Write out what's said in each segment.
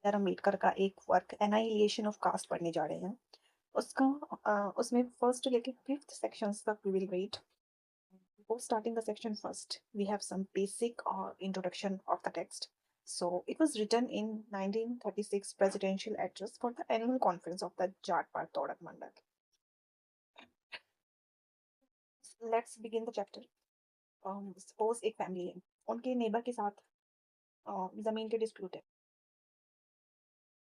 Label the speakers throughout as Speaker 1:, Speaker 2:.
Speaker 1: Are Ambedkar का एक work annihilation of cast पढ़ने जा रहे हैं। उसका उसमें फर्स्ट to लेके फिफ्थ सेक्शंस तक we will read. Before starting the section first, we have some basic introduction of the text. So it was written in 1936 presidential address for the annual conference of the Jat Part Todak Mandal. Let's begin the chapter. Suppose एक family है, उनके neighbour के साथ जमीन के dispute है।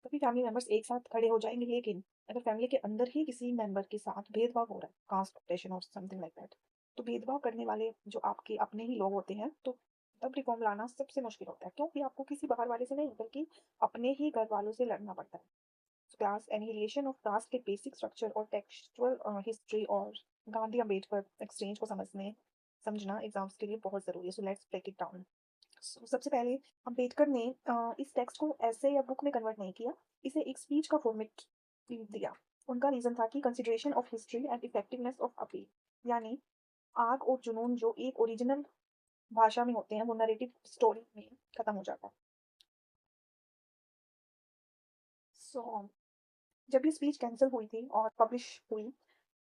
Speaker 1: सभी family members एक साथ खड़े हो जाएंगे, लेकिन अगर फैमिली के अंदर ही किसी मेंबर के साथ भेदभाव हो रहा है, कास्ट ऑप्टेशन और समथिंग लाइक दैट, तो भेदभाव करने वाले जो आपके अपने ही लोग होते हैं, तो तब रिफॉर्म लाना सबसे मुश्किल होता है, क्योंकि आपको किसी बाहर वाले से नहीं बल्कि अपने ही घर वालों से लड़ना पड़ता है। क्लास एनिहिलेशन ऑफ कास्ट के बेसिक स्ट्रक्चर और टेक्सचुअल हिस्ट्री और गांधी अम्बेडकर एक्सचेंज को समझना एग्जाम्स के लिए बहुत जरूरी है। So let's break it down. सबसे पहले अम्बेडकर ने इस टेक्स्ट को ऐसे या बुक में कन्वर्ट नहीं किया, इसे एक स्पीच का फॉर्मेट दिया। उनका रीजन था कि consideration of history and effectiveness of appeal, यानी आग और जुनून जो एक ओरिजिनल भाषा में होते हैं वो नरेटिव स्टोरी में खत्म हो जाता है। सो जब ये स्पीच कैंसिल हुई थी और पब्लिश हुई,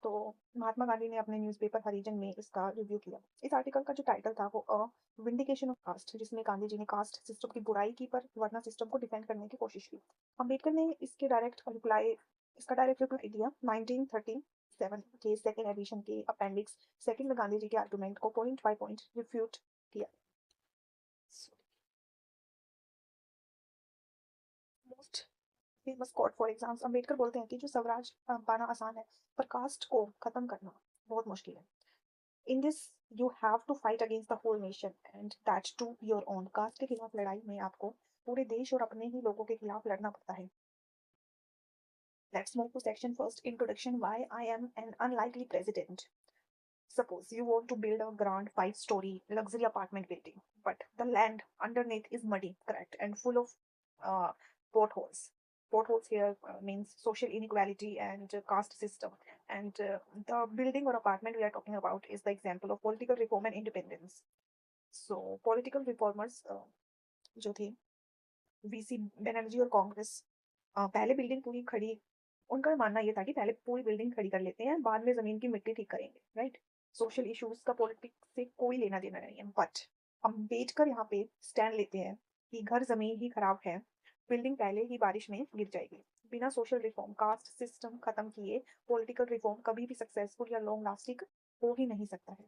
Speaker 1: तो महात्मा गांधी ने अपने न्यूज़पेपर हरिजन में इसका रिव्यू किया। इस आर्टिकल का जो टाइटल था वो विंडिकेशन ऑफ कास्ट, जिसमें गांधी जी ने कास्ट सिस्टम की बुराई की पर वरना सिस्टम को डिफेंड करने की कोशिश की। अम्बेडकर ने इसका डायरेक्ट रिप्लाई दिया 1937 के सेकेंड एडिशन के अपेंडिक्स सेकेंड में गांधी जी के आर्गुमेंट को पॉइंट बाय पॉइंट रिफ्यूट किया। Most famous quote for exams, Ambedkar बोलते हैं कि जो स्वराज पाना आसान है, पर कास्ट को खत्म करना बहुत मुश्किल है। In this, you have to fight against the whole nation and that too your own. Caste के खिलाफ लड़ाई में आपको पूरे देश और अपने ही लोगों के खिलाफ लड़ना पड़ता है। Let's move to section first, introduction. Why I am an unlikely president. Suppose you want to build a grand five-story luxury apartment building, but the land underneath is muddy, cracked, and full of uh, potholes. Potholes here means social inequality and caste system. And the building or apartment we are talking about is the example of political reform and independence. So political reformers जो थे, VC Banerjee और कांग्रेस, पहले building पूरी खड़ी, उनका मानना ये था कि पहले पूरी बिल्डिंग खड़ी कर लेते हैं, बाद में जमीन की मिट्टी ठीक करेंगे, राइट। सोशल इश्यूज का पॉलिटिक्स से कोई लेना देना नहीं है, बट अम्बेडकर यहाँ पे स्टैंड लेते हैं कि घर जमीन ही खराब है, बिल्डिंग पहले ही बारिश में गिर जाएगी। बिना सोशल रिफॉर्म, कास्ट सिस्टम खत्म किए, पॉलिटिकल रिफॉर्म कभी भी सक्सेसफुल या लॉन्ग लास्टिंग हो ही नहीं सकता है।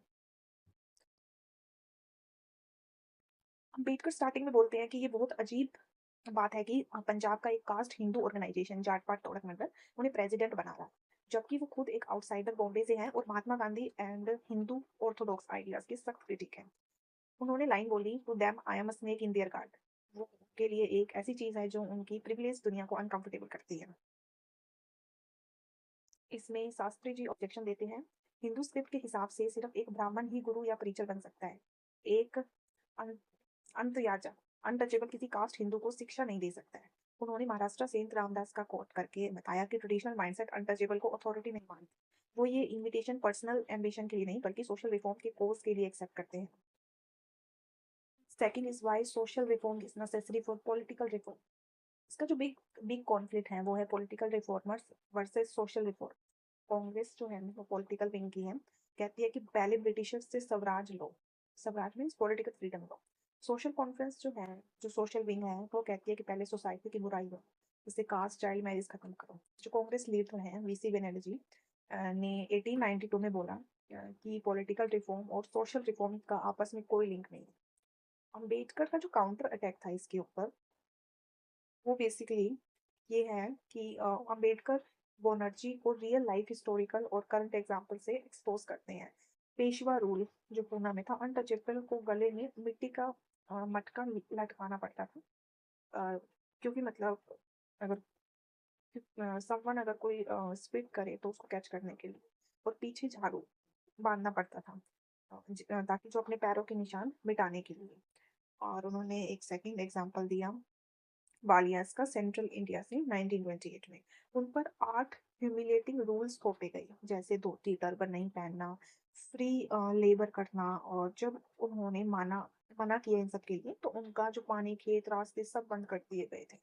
Speaker 1: अम्बेडकर स्टार्टिंग में बोलते हैं कि ये बहुत अजीब बात है कि पंजाब का एक कास्ट हिंदू ऑर्गेनाइजेशन जाट पाट तोड़क मंडल उन्हें प्रेसिडेंट बना रहा है, जबकि वो खुद एक आउटसाइडर बॉम्बे से हैं और Mahatma Gandhi and Hindu orthodox ideas के सख्त क्रिटिक हैं। उन्होंने लाइन बोली, to them I am a snake in their guard. वो उनके लिए एक ऐसी चीज है जो उनकी प्रिविलेज दुनिया को अनकंफर्टेबल करती है। इसमें शास्त्री जी ऑब्जेक्शन देते हैं, हिंदू स्क्रिप्ट के हिसाब से सिर्फ एक ब्राह्मण ही गुरु या प्रीचर बन सकता है। एक अंतयाजा अनटचेबल किसी कास्ट हिंदू को शिक्षा नहीं दे सकता है। उन्होंने महाराष्ट्र सेंट रामदास का कोट करके बताया कि ट्रेडिशनल माइंडसेट अनटचेबल को अथॉरिटी नहीं मानती, वो ये इनविटेशन पर्सनल एम्बिशन के लिए नहीं बल्कि सोशल रिफॉर्म के कोर्स के लिए एक्सेप्ट करते हैं। Second is why social reform is necessary for political reform. इसका जो बिग बिग कॉन्फ्लिक्ट है वो है political reformers versus social reform. Congress जो है वो पॉलिटिकल विंग की है, कहती है कि पहले ब्रिटिशर्स से स्वराज लो, स्वराज मीन्स पॉलिटिकल फ्रीडम लो। सोशल कॉन्फ्रेंस जो है, जो सोशल विंग है, वो कहती है कि पहले सोसाइटी की बुराई हो, जैसे कास्ट चाइल्ड मैरिज खत्म करो। जो कांग्रेस लीडर हैं वीसी बनर्जी ने 1892 में बोला कि पॉलिटिकल रिफॉर्म और सोशल रिफॉर्म का आपस में कोई लिंक नहीं है। अम्बेडकर का जो काउंटर अटैक था इसके ऊपर, वो बेसिकली ये है कि अम्बेडकर बनर्जी को रियल लाइफ हिस्टोरिकल और करंट एग्जाम्पल से एक्सपोज करते हैं। पेशवा रूल जो पूना में था, अनटचेबल को गले में मिट्टी का मटका लटकाना पड़ता था, क्योंकि मतलब अगर समवन अगर कोई स्पिट करे तो उसको कैच करने के लिए, और पीछे झाड़ू बांधना पड़ता था ताकि जो अपने पैरों के निशान मिटाने के लिए। और उन्होंने एक सेकंड एग्जाम्पल दिया वालियास का सेंट्रल इंडिया से 1928 में। उन पर 8 ह्यूमिलेटिंग रूल्स थोपे गए, जैसे धोती टर्बन नहीं पहनना, फ्री लेबर करना, और जब उन्होंने मना किया इन सब के लिए तो उनका जो पानी खेत रास्ते सब बंद कर दिए गए थे।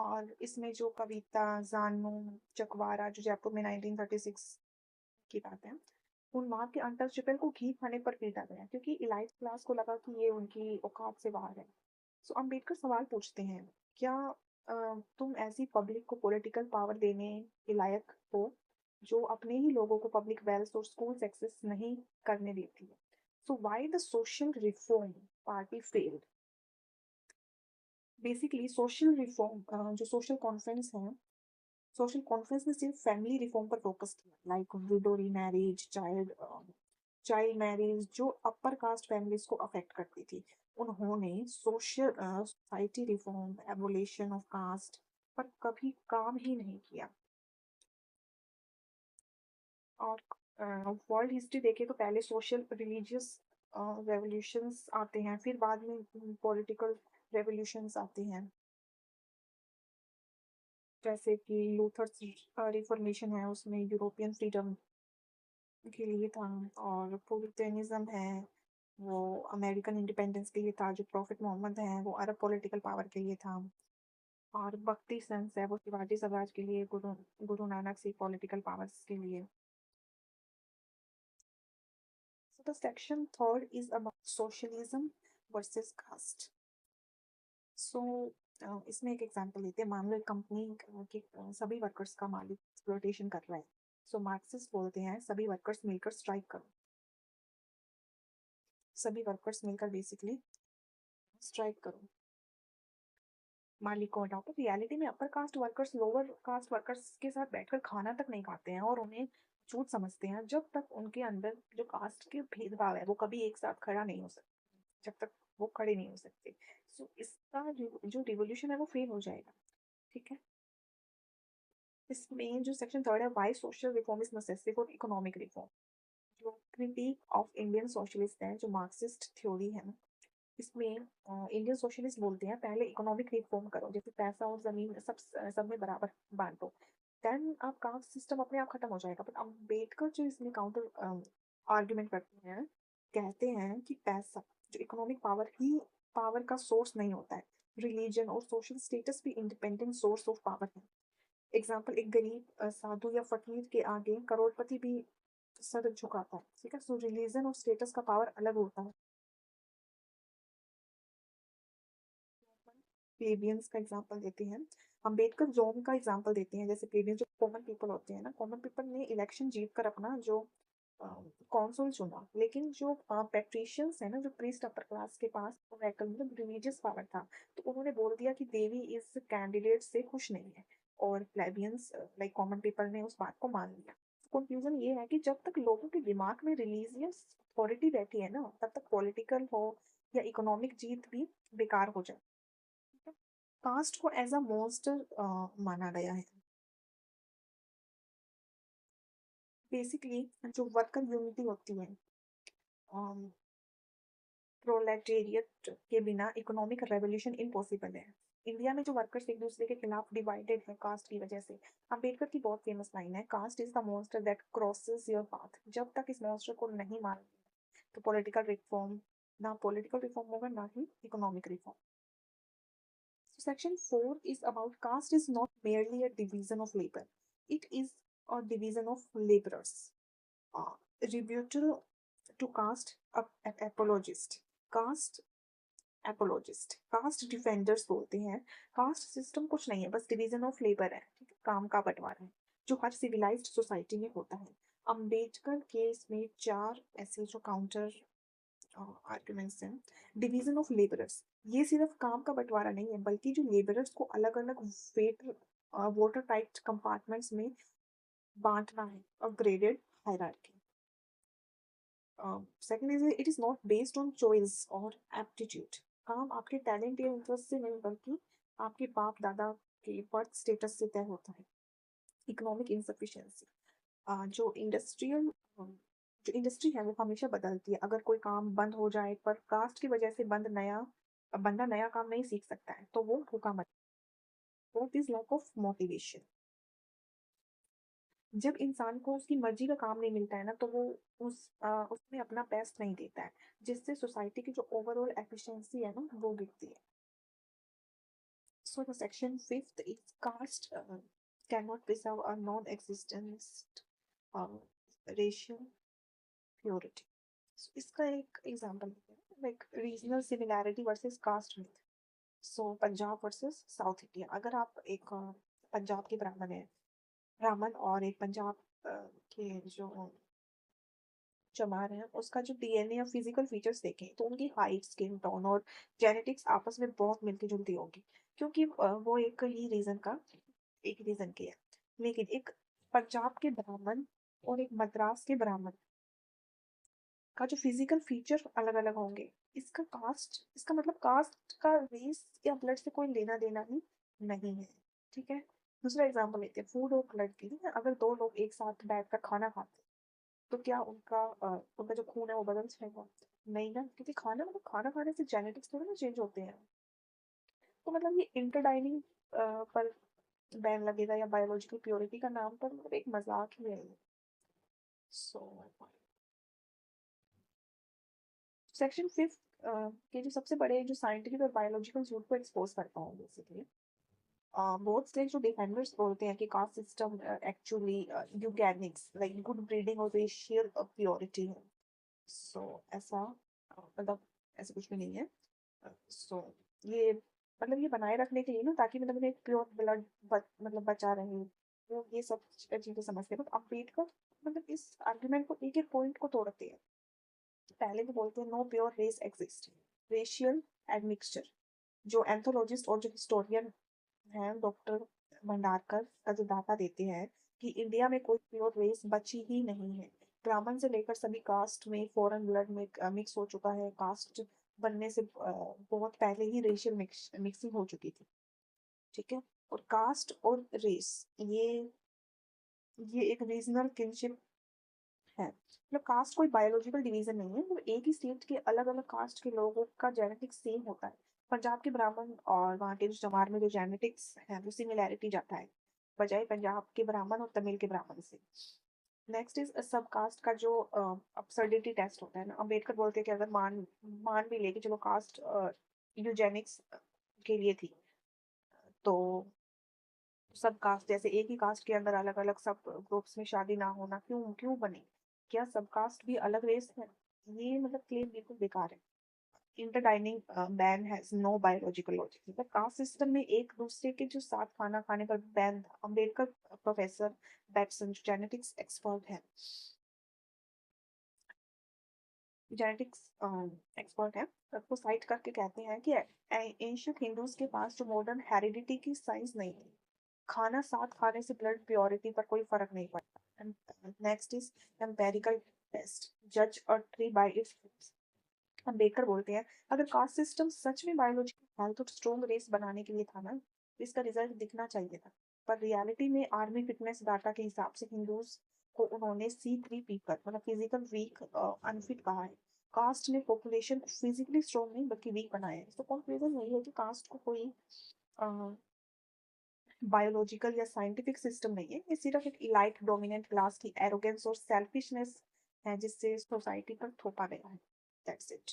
Speaker 1: और इसमें जो कविता जानू चकवारा जो जयपुर में 1936 की बात है, उन वहाँ के अनटचेबल को घी खाने पर पीटा गया क्योंकि इलाइट क्लास को लगा कि ये उनकी औकात से बाहर है। सो अम्बेडकर सवाल पूछते हैं, क्या तुम ऐसी पब्लिक को पॉलिटिकल पावर देने के लायक हो जो अपने ही लोगों को पब्लिक वेल्थ और स्कूल एक्सेस नहीं करने देती है? So why the social reform party failed? Basically social reform जो सोशल कॉन्फ्रेंस है, सोशल कॉन्फ्रेंस ने सिर्फ फैमिली रिफॉर्म पर फोकस किया, like widow remarriage, child marriage जो अपर कास्ट फैमिलीज को अफेक्ट करती थी। उन्होंने social society reform, abolition of caste पर कभी काम ही नहीं किया। और वर्ल्ड हिस्ट्री देखें तो पहले सोशल रिलीजियस रेवोल्यूशंस आते हैं, फिर बाद में पॉलिटिकल रेवोल्यूशंस आते हैं, जैसे कि लूथर्स रिफॉर्मेशन है, उसमें यूरोपियन फ्रीडम के लिए था। और पुरिटनिज्म है, वो अमेरिकन इंडिपेंडेंस के लिए था। जो प्रॉफिट मोहम्मद है वो अरब पॉलिटिकल पावर के लिए था। और भक्ति सेंस है वो शिवाजी स्वराज के लिए, गुरु गुरु नानक सिंह पॉलिटिकल पावर्स के लिए। So the section third is about socialism versus caste. So इसमें एक एग्जांपल लेते हैं। मान लो एक कंपनी के सभी वर्कर्स का मालिक एक्सप्लॉयटेशन कर रहा है। सो मार्क्सिस्ट बोलते हैं सभी वर्कर्स मिलकर स्ट्राइक करो, सभी वर्कर्स मिलकर बेसिकली स्ट्राइक करो, मालिक को हटाओ। तो रियलिटी में upper caste workers lower caste workers के साथ बैठकर खाना तक नहीं खाते हैं और उन्हें छूट समझते हैं जब तक उनके अंदर जो कास्ट के भेदभाव है वो कभी एक साथ खड़ा नहीं हो सकता, जब तक वो खड़े नहीं हो सकते। सो इसका जो रिवोल्यूशन है वो फेल हो जाएगा। ठीक है, इसमें जो सेक्शन थर्ड है, why social reform is necessary for economic reform. जो क्रिटिक ऑफ इंडियन सोशलिस्ट है, जो मार्क्सिस्ट थ्योरी है, इसमें इंडियन सोशलिस्ट बोलते हैं पहले इकोनॉमिक रिफॉर्म करो, जैसे पैसा और जमीन सब में बराबर बांटो, देन आप कास्ट सिस्टम अपने आप खत्म हो जाएगा। बट अम्बेडकर जो इसमें काउंटर आर्ग्यूमेंट करते हैं, कहते हैं कि पैसा जो इकोनॉमिक पावर का सोर्स नहीं होता है, रिलीजन और सोशल स्टेटस भी इंडिपेंडेंट सोर्स ऑफ पावर है। एग्जाम्पल, एक गरीब साधु या फकीर के आगे करोड़पति भी सर झुकाता है। ठीक है, सो रिलीजन और स्टेटस का पावर अलग होता है। प्लेबियंस का एग्जांपल देते हैं, अंबेडकर जोन का एग्जांपल देते हैं। जैसे प्लेबियंस जो कॉमन पीपल होते हैं ना, कॉमन पीपल ने इलेक्शन जीत कर अपना जो कौंसल चुना, लेकिन जो पेट्रिशियंस है ना, जो प्रीस्ट अपर क्लास के पास मतलब रिलीजियस पावर था, तो उन्होंने बोल दिया कि देवी इस कैंडिडेट से खुश नहीं है, और प्लेबियंस लाइक कॉमन पीपल ने उस बात को मान लिया। कंक्लूजन ये है कि जब तक लोगों के दिमाग में रिलीजियस अथॉरिटी बैठी है ना, तब तक पॉलिटिकल हो या इकोनॉमिक जीत भी बेकार हो जाए। कास्ट को एज अ मॉन्स्टर माना गया है। बेसिकली जो वर्कर यूनिटी होती है, प्रोलेटेरिएट के बिना इकोनॉमिक रेवोल्यूशन इम्पॉसिबल है। इंडिया में जो वर्कर्स एक दूसरे के खिलाफ डिवाइडेड है कास्ट की वजह से। अम्बेडकर की बहुत फेमस लाइन है, caste is the monster that crosses your path. जब तक इस मॉन्स्टर को नहीं मार तो पॉलिटिकल रिफॉर्म, ना पॉलिटिकल रिफॉर्म होगा ना ही economic reform. So section 4 is about caste is not merely a division of labor. It is a division of laborers. Rebuttal to caste apologist. Caste apologist. Caste defenders बोलते हैं caste system कुछ नहीं है, बस division of labour है, ठीक है, काम का बंटवारा है, जो हर सिविलाइज्ड सोसाइटी में होता है। अम्बेडकर केस में 4 ऐसे जो काउंटर आर्ग्यूमेंट्स हैं। डिवीजन ऑफ लेबरर्स, ये सिर्फ काम का बंटवारा नहीं है, बल्कि जो लेबरर्स को अलग अलग वोटर टाइप कंपार्टमेंट्स में बांटना है, और graded hierarchy. Second is it is not based on choice और एप्टीट्यूड। काम आपके टैलेंट या इंटरेस्ट से नहीं, बल्कि आपके बाप दादा के बर्थ स्टेटस से तय होता है। इकोनॉमिक इंसफिशिएंसी, जो इंडस्ट्री है वो हमेशा बदलती है। अगर कोई काम बंद हो जाए पर कास्ट की वजह से बंदा नया काम नहीं सीख सकता है, तो वो भूखा मर। Fourth is lack of motivation. जब इंसान को उसकी मर्जी का काम नहीं मिलता है ना, तो वो उसमें अपना बेस्ट नहीं देता है, जिससे सोसाइटी की जो ओवरऑल एफिशिएंसी है ना वो गिरती है। So the section fifth is caste cannot preserve a non-existent uh, racial purity. So इसका एक example like regional similarity versus caste myth. So Punjab versus south India. अगर आप एक पंजाब के ब्राह्मण और एक पंजाब के जो चमार हैं उसका जो डीएनए या फिजिकल फीचर्स देखें तो उनकी हाइट, स्किन टोन और जेनेटिक्स आपस में बहुत मिलती जुलती होगी, क्योंकि वो एक ही रीजन की है. लेकिन एक पंजाब के ब्राह्मण और एक मद्रास के ब्राह्मण का जो फिजिकल फीचर अलग अलग होंगे. इसका मतलब कास्ट का रेस या ब्लड से कोई लेना देना ही नहीं है. ठीक है. दूसरा एग्जाम्पल लेते हैं फूड और ब्लड की. अगर दो लोग एक साथ बैठकर खाना खाते हैं तो क्या उनका जो खून है वो बदल जाएगा? नहीं ना, क्योंकि खाना खाने से जेनेटिक्स थोड़ा ना चेंज होते हैं. तो मतलब ये इंटरडाइनिंग पर बैन लगेगा या बायोलॉजिकल प्योरिटी का नाम पर मतलब एक मजाक ही है. सो सेक्शन फिफ्थ के जो सबसे बड़े जो साइंटिफिक और बायोलॉजिकल झूठ को एक्सपोज करता है बेसिकली. बहुत से जो डिफेंडर्स बोलते हैं कि caste system actually eugenics like good breeding और रेशियल प्योरिटी है. सो ऐसा मतलब ऐसा कुछ भी नहीं है. सो ये मतलब ये बनाए रखने के लिए ना, ताकि मतलब एक प्योर ब्लड मतलब बचा रहे, वो ये सब चीजें समझते हैं. बट अम्बेडकर मतलब इस आर्ग्यूमेंट को एक एक पॉइंट को तोड़ते हैं. पहले तो बोलते हैं no pure race exist, racial admixture. जो एंथोलॉजिस्ट और जो हिस्टोरियन हैं डॉक्टर भंडारकर का जो डाटा देते हैं कि इंडिया में कोई प्योर रेस बची ही नहीं है. ब्राह्मण से लेकर सभी कास्ट में फॉरेन ब्लड में मिक्स हो चुका है. कास्ट बनने से बहुत पहले ही रेशियल मिक्सिंग हो चुकी थी. ठीक है. और कास्ट और रेस ये एक रीजनल किनशिप है. मतलब कास्ट कोई बायोलॉजिकल डिवीजन नहीं है. मतलब एक ही स्टेट के अलग अलग कास्ट के लोगों का जेनेटिक्स सेम होता है. पंजाब के ब्राह्मण और वहाँ के जो चमार में जो जेनेटिक्स है वो सिमिलैरिटी जाता है, बजाय पंजाब के ब्राह्मण और तमिल के ब्राह्मण से. नेक्स्ट इज सब कास्ट का जो अब्सर्डिटी टेस्ट होता है ना. अम्बेडकर बोलते हैं कि अगर मान भी ले कि चलो कास्ट यूजेनिक्स के लिए थी, तो सब कास्ट जैसे एक ही कास्ट के अंदर अलग अलग सब ग्रुप्स में शादी ना होना क्यों क्यों बने? क्या सब कास्ट भी अलग रेस है? ये मतलब क्लेम बिल्कुल बेकार है. Interdining ban has no biological logic. मतलब कास्ट सिस्टम में एक दूसरे के जो साथ खाना खाने पर बैन था. अम्बेडकर प्रोफेसर बैटसन जो जेनेटिक्स एक्सपर्ट है, उसको साइट करके कहते हैं कि एंशियंट हिंदूज के पास जो मॉडर्न हेरिडिटी की साइंस नहीं थी. खाना साथ खाने से ब्लड प्योरिटी पर कोई फर्क नहीं पड़ता. नेक्स्ट इज एम्पेरिकल टेस्ट जज a tree bye its fruits. Ambedkar बोलते हैं अगर कास्ट सिस्टम सच में बायोलॉजिकल हेल्थ और स्ट्रॉन्ग रेस बनाने के लिए था ना, तो इसका रिजल्ट दिखना चाहिए था. पर रियलिटी में आर्मी फिटनेस डाटा के हिसाब से हिंदूज को उन्होंने C3 पीपल मतलब फिजिकल वीक अनफिट कहा है. कास्ट ने पॉपुलेशन फिजिकली स्ट्रॉन्ग नहीं बल्कि वीक बनाया है. तो कंक्लूजन यही है कि कास्ट को कोई बायोलॉजिकल या साइंटिफिक सिस्टम नहीं है. ये सिर्फ एक इलाइट डोमिनेंट क्लास की एरोगेंस और सेल्फिशनेस है जिससे सोसाइटी पर थोपा गया है. That's it.